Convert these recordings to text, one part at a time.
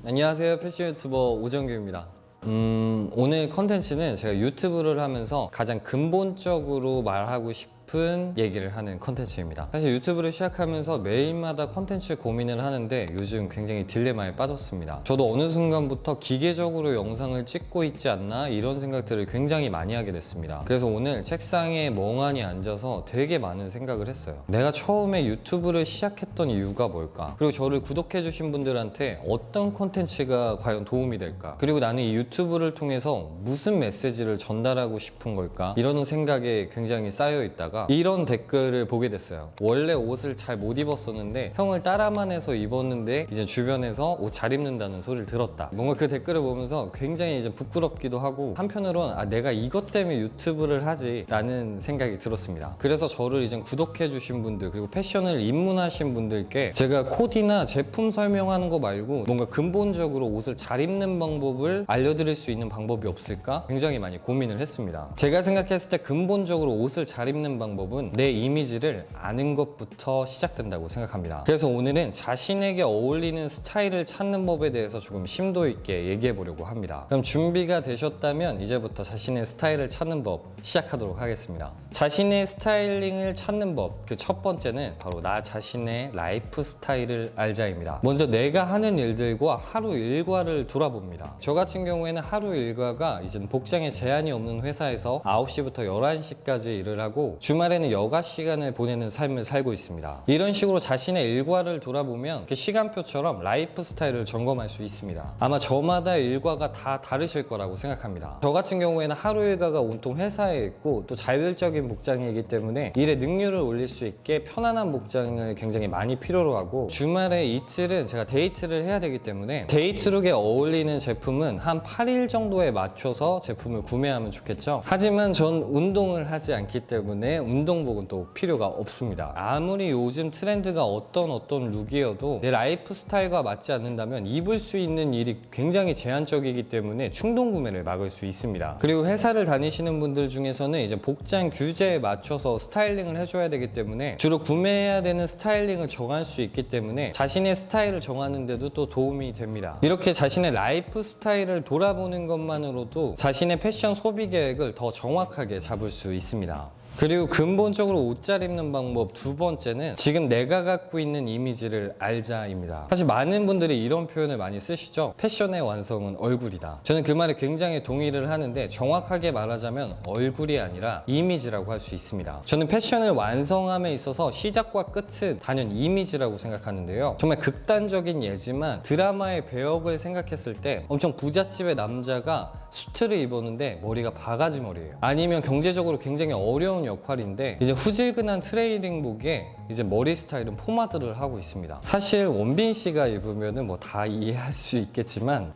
안녕하세요. 패션 유튜버 오정규입니다. 오늘 컨텐츠는 제가 유튜브를 하면서 가장 근본적으로 말하고 싶은 얘기를 하는 컨텐츠입니다. 사실 유튜브를 시작하면서 매일마다 컨텐츠 고민을 하는데 요즘 굉장히 딜레마에 빠졌습니다. 저도 어느 순간부터 기계적으로 영상을 찍고 있지 않나 이런 생각들을 굉장히 많이 하게 됐습니다. 그래서 오늘 책상에 멍하니 앉아서 되게 많은 생각을 했어요. 내가 처음에 유튜브를 시작했던 이유가 뭘까? 그리고 저를 구독해주신 분들한테 어떤 컨텐츠가 과연 도움이 될까? 그리고 나는 이 유튜브를 통해서 무슨 메시지를 전달하고 싶은 걸까? 이런 생각에 굉장히 쌓여 있다가 이런 댓글을 보게 됐어요. 원래 옷을 잘 못 입었었는데 형을 따라만 해서 입었는데 이제 주변에서 옷 잘 입는다는 소리를 들었다. 뭔가 그 댓글을 보면서 굉장히 이제 부끄럽기도 하고 한편으로는 내가 이것 때문에 유튜브를 하지 라는 생각이 들었습니다. 그래서 저를 이제 구독해 주신 분들 그리고 패션을 입문하신 분들께 제가 코디나 제품 설명하는 거 말고 뭔가 근본적으로 옷을 잘 입는 방법을 알려드릴 수 있는 방법이 없을까 굉장히 많이 고민을 했습니다. 제가 생각했을 때 근본적으로 옷을 잘 입는 방법은 내 이미지를 아는 것부터 시작된다고 생각합니다. 그래서 오늘은 자신에게 어울리는 스타일을 찾는 법에 대해서 조금 심도 있게 얘기해 보려고 합니다. 그럼 준비가 되셨다면 이제부터 자신의 스타일을 찾는 법 시작하도록 하겠습니다. 자신의 스타일링을 찾는 법, 그 첫 번째는 바로 나 자신의 라이프 스타일을 알자입니다. 먼저 내가 하는 일들과 하루 일과를 돌아봅니다. 저 같은 경우에는 하루 일과가 이제 복장에 제한이 없는 회사에서 9시부터 11시까지 일을 하고 주말에는 여가 시간을 보내는 삶을 살고 있습니다. 이런 식으로 자신의 일과를 돌아보면 시간표처럼 라이프 스타일을 점검할 수 있습니다. 아마 저마다 일과가 다 다르실 거라고 생각합니다. 저 같은 경우에는 하루 일과가 온통 회사에 있고 또 자율적인 복장이기 때문에 일의 능률을 올릴 수 있게 편안한 복장을 굉장히 많이 필요로 하고 주말에 이틀은 제가 데이트를 해야 되기 때문에 데이트룩에 어울리는 제품은 한 8일 정도에 맞춰서 제품을 구매하면 좋겠죠. 하지만 전 운동을 하지 않기 때문에 운동복은 또 필요가 없습니다. 아무리 요즘 트렌드가 어떤 룩이어도 내 라이프 스타일과 맞지 않는다면 입을 수 있는 일이 굉장히 제한적이기 때문에 충동 구매를 막을 수 있습니다. 그리고 회사를 다니시는 분들 중에서는 이제 복장 규제에 맞춰서 스타일링을 해줘야 되기 때문에 주로 구매해야 되는 스타일링을 정할 수 있기 때문에 자신의 스타일을 정하는 데도 또 도움이 됩니다. 이렇게 자신의 라이프 스타일을 돌아보는 것만으로도 자신의 패션 소비 계획을 더 정확하게 잡을 수 있습니다. 그리고 근본적으로 옷 잘 입는 방법 두 번째는 지금 내가 갖고 있는 이미지를 알자입니다. 사실 많은 분들이 이런 표현을 많이 쓰시죠. 패션의 완성은 얼굴이다. 저는 그 말에 굉장히 동의를 하는데 정확하게 말하자면 얼굴이 아니라 이미지라고 할 수 있습니다. 저는 패션을 완성함에 있어서 시작과 끝은 단연 이미지라고 생각하는데요. 정말 극단적인 예지만 드라마의 배역을 생각했을 때 엄청 부잣집의 남자가 수트를 입었는데 머리가 바가지 머리예요. 아니면 경제적으로 굉장히 어려운 역할인데 이제 후질근한 트레이닝복에 이제 머리 스타일은 포마드를 하고 있습니다. 사실 원빈 씨가 입으면은 뭐 다 이해할 수 있겠지만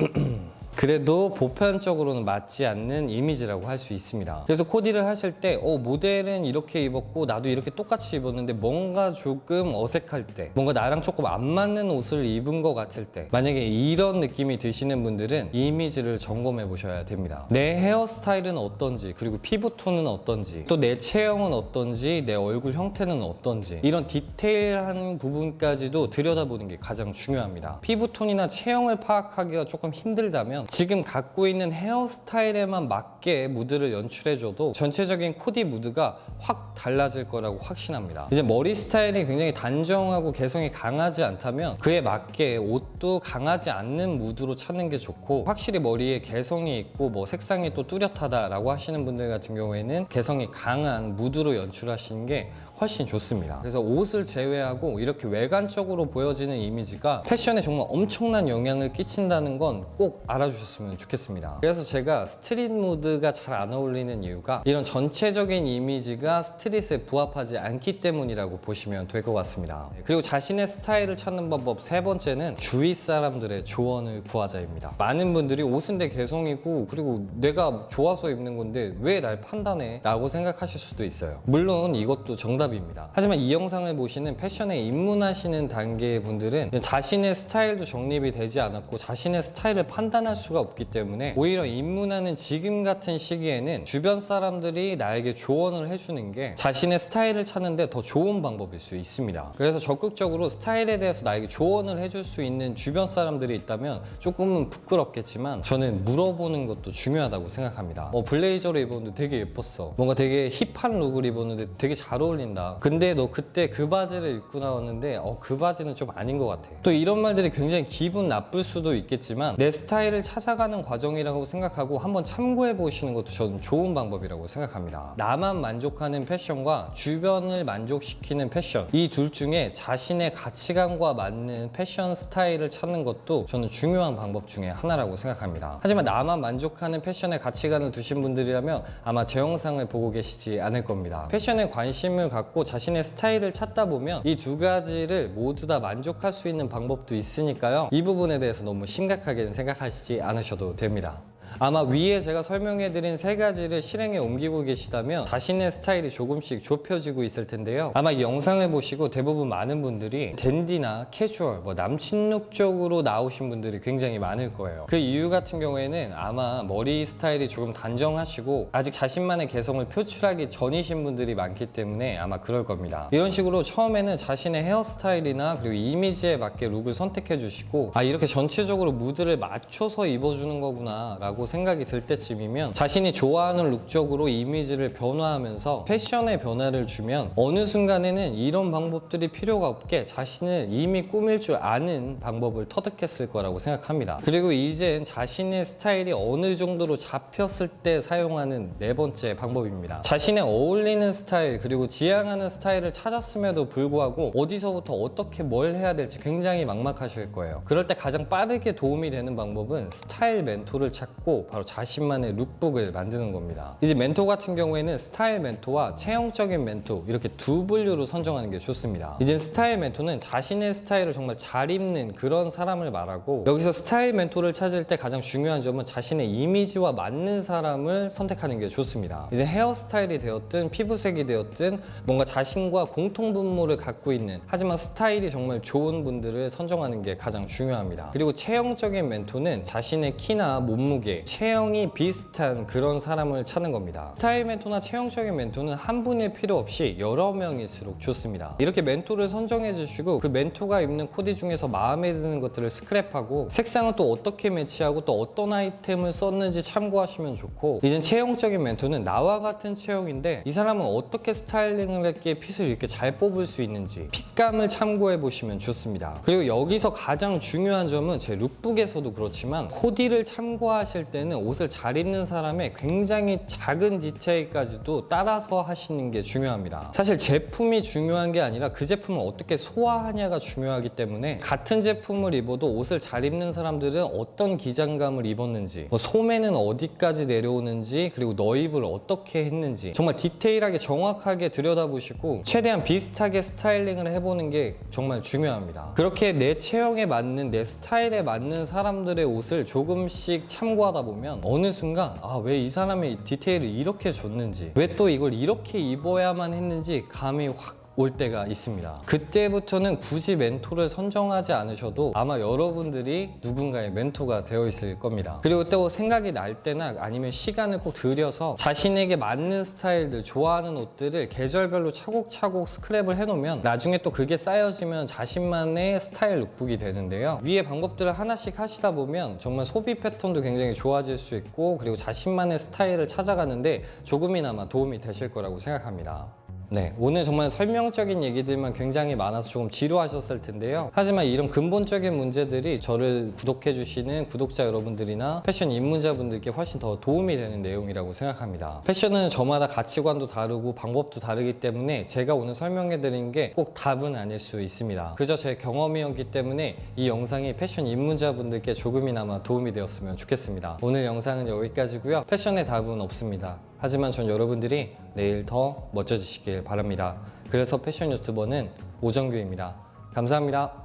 그래도 보편적으로는 맞지 않는 이미지라고 할 수 있습니다. 그래서 코디를 하실 때 모델은 이렇게 입었고 나도 이렇게 똑같이 입었는데 뭔가 조금 어색할 때 뭔가 나랑 조금 안 맞는 옷을 입은 것 같을 때 만약에 이런 느낌이 드시는 분들은 이미지를 점검해 보셔야 됩니다. 내 헤어스타일은 어떤지 그리고 피부톤은 어떤지 또 내 체형은 어떤지 내 얼굴 형태는 어떤지 이런 디테일한 부분까지도 들여다보는 게 가장 중요합니다. 피부톤이나 체형을 파악하기가 조금 힘들다면 지금 갖고 있는 헤어스타일에만 맞게 무드를 연출해줘도 전체적인 코디 무드가 확 달라질 거라고 확신합니다. 이제 머리 스타일이 굉장히 단정하고 개성이 강하지 않다면 그에 맞게 옷도 강하지 않는 무드로 찾는 게 좋고 확실히 머리에 개성이 있고 뭐 색상이 또 뚜렷하다라고 하시는 분들 같은 경우에는 개성이 강한 무드로 연출하시는 게 훨씬 좋습니다. 그래서 옷을 제외하고 이렇게 외관적으로 보여지는 이미지가 패션에 정말 엄청난 영향을 끼친다는 건 꼭 알아주셨으면 좋겠습니다. 그래서 제가 스트릿 무드가 잘 안 어울리는 이유가 이런 전체적인 이미지가 스트릿에 부합하지 않기 때문이라고 보시면 될 것 같습니다. 그리고 자신의 스타일을 찾는 방법 세 번째는 주위 사람들의 조언을 구하자입니다. 많은 분들이 옷은 내 개성이고 그리고 내가 좋아서 입는 건데 왜 날 판단해? 라고 생각하실 수도 있어요. 물론 이것도 정답이 정답입니다. 하지만 이 영상을 보시는 패션에 입문하시는 단계의 분들은 자신의 스타일도 정립이 되지 않았고 자신의 스타일을 판단할 수가 없기 때문에 오히려 입문하는 지금 같은 시기에는 주변 사람들이 나에게 조언을 해주는 게 자신의 스타일을 찾는데 더 좋은 방법일 수 있습니다. 그래서 적극적으로 스타일에 대해서 나에게 조언을 해줄 수 있는 주변 사람들이 있다면 조금은 부끄럽겠지만 저는 물어보는 것도 중요하다고 생각합니다. 블레이저를 입었는데 되게 예뻤어. 뭔가 되게 힙한 룩을 입었는데 되게 잘 어울린다. 근데 너 그때 그 바지를 입고 나왔는데 그 바지는 좀 아닌 것 같아. 또 이런 말들이 굉장히 기분 나쁠 수도 있겠지만 내 스타일을 찾아가는 과정이라고 생각하고 한번 참고해 보시는 것도 저는 좋은 방법이라고 생각합니다. 나만 만족하는 패션과 주변을 만족시키는 패션, 이 둘 중에 자신의 가치관과 맞는 패션 스타일을 찾는 것도 저는 중요한 방법 중에 하나라고 생각합니다. 하지만 나만 만족하는 패션에 가치관을 두신 분들이라면 아마 제 영상을 보고 계시지 않을 겁니다. 패션에 관심을 갖고 자신의 스타일을 찾다 보면 이 두 가지를 모두 다 만족할 수 있는 방법도 있으니까요. 이 부분에 대해서 너무 심각하게 생각하시지 않으셔도 됩니다. 아마 위에 제가 설명해드린 세 가지를 실행에 옮기고 계시다면 자신의 스타일이 조금씩 좁혀지고 있을 텐데요. 아마 이 영상을 보시고 대부분 많은 분들이 댄디나 캐주얼, 남친룩 쪽으로 나오신 분들이 굉장히 많을 거예요. 그 이유 같은 경우에는 아마 머리 스타일이 조금 단정하시고 아직 자신만의 개성을 표출하기 전이신 분들이 많기 때문에 아마 그럴 겁니다. 이런 식으로 처음에는 자신의 헤어스타일이나 그리고 이미지에 맞게 룩을 선택해 주시고 이렇게 전체적으로 무드를 맞춰서 입어주는 거구나 라고 생각이 들 때쯤이면 자신이 좋아하는 룩 쪽으로 이미지를 변화하면서 패션의 변화를 주면 어느 순간에는 이런 방법들이 필요가 없게 자신을 이미 꾸밀 줄 아는 방법을 터득했을 거라고 생각합니다. 그리고 이젠 자신의 스타일이 어느 정도로 잡혔을 때 사용하는 네 번째 방법입니다. 자신의 어울리는 스타일 그리고 지향하는 스타일을 찾았음에도 불구하고 어디서부터 어떻게 뭘 해야 될지 굉장히 막막하실 거예요. 그럴 때 가장 빠르게 도움이 되는 방법은 스타일 멘토를 찾고 바로 자신만의 룩북을 만드는 겁니다. 이제 멘토 같은 경우에는 스타일 멘토와 체형적인 멘토 이렇게 두 분류로 선정하는 게 좋습니다. 이제 스타일 멘토는 자신의 스타일을 정말 잘 입는 그런 사람을 말하고 여기서 스타일 멘토를 찾을 때 가장 중요한 점은 자신의 이미지와 맞는 사람을 선택하는 게 좋습니다. 이제 헤어스타일이 되었든 피부색이 되었든 뭔가 자신과 공통분모를 갖고 있는 하지만 스타일이 정말 좋은 분들을 선정하는 게 가장 중요합니다. 그리고 체형적인 멘토는 자신의 키나 몸무게 체형이 비슷한 그런 사람을 찾는 겁니다. 스타일 멘토나 체형적인 멘토는 한 분일 필요 없이 여러 명일수록 좋습니다. 이렇게 멘토를 선정해 주시고 그 멘토가 입는 코디 중에서 마음에 드는 것들을 스크랩하고 색상은 또 어떻게 매치하고 또 어떤 아이템을 썼는지 참고하시면 좋고 이젠 체형적인 멘토는 나와 같은 체형인데 이 사람은 어떻게 스타일링을 했기에 핏을 이렇게 잘 뽑을 수 있는지 핏감을 참고해 보시면 좋습니다. 그리고 여기서 가장 중요한 점은 제 룩북에서도 그렇지만 코디를 참고하실 때는 옷을 잘 입는 사람의 굉장히 작은 디테일까지도 따라서 하시는 게 중요합니다. 사실 제품이 중요한 게 아니라 그 제품을 어떻게 소화하냐가 중요하기 때문에 같은 제품을 입어도 옷을 잘 입는 사람들은 어떤 기장감을 입었는지 소매는 어디까지 내려오는지 그리고 너입을 어떻게 했는지 정말 디테일하게 정확하게 들여다보시고 최대한 비슷하게 스타일링을 해보는 게 정말 중요합니다. 그렇게 내 체형에 맞는 내 스타일에 맞는 사람들의 옷을 조금씩 참고하다 보면 어느 순간 왜 이 사람이 디테일을 이렇게 줬는지 왜 또 이걸 이렇게 입어야만 했는지 감이 확 올 때가 있습니다. 그때부터는 굳이 멘토를 선정하지 않으셔도 아마 여러분들이 누군가의 멘토가 되어 있을 겁니다. 그리고 또 생각이 날 때나 아니면 시간을 꼭 들여서 자신에게 맞는 스타일들, 좋아하는 옷들을 계절별로 차곡차곡 스크랩을 해놓으면 나중에 또 그게 쌓여지면 자신만의 스타일 룩북이 되는데요. 위의 방법들을 하나씩 하시다 보면 정말 소비 패턴도 굉장히 좋아질 수 있고 그리고 자신만의 스타일을 찾아가는데 조금이나마 도움이 되실 거라고 생각합니다. 네, 오늘 정말 설명적인 얘기들만 굉장히 많아서 조금 지루하셨을 텐데요. 하지만 이런 근본적인 문제들이 저를 구독해주시는 구독자 여러분들이나 패션 입문자분들께 훨씬 더 도움이 되는 내용이라고 생각합니다. 패션은 저마다 가치관도 다르고 방법도 다르기 때문에 제가 오늘 설명해드린 게 꼭 답은 아닐 수 있습니다. 그저 제 경험이었기 때문에 이 영상이 패션 입문자분들께 조금이나마 도움이 되었으면 좋겠습니다. 오늘 영상은 여기까지고요. 패션의 답은 없습니다. 하지만 전 여러분들이 내일 더 멋져지시길 바랍니다. 그래서 패션 유튜버는 오정규입니다. 감사합니다.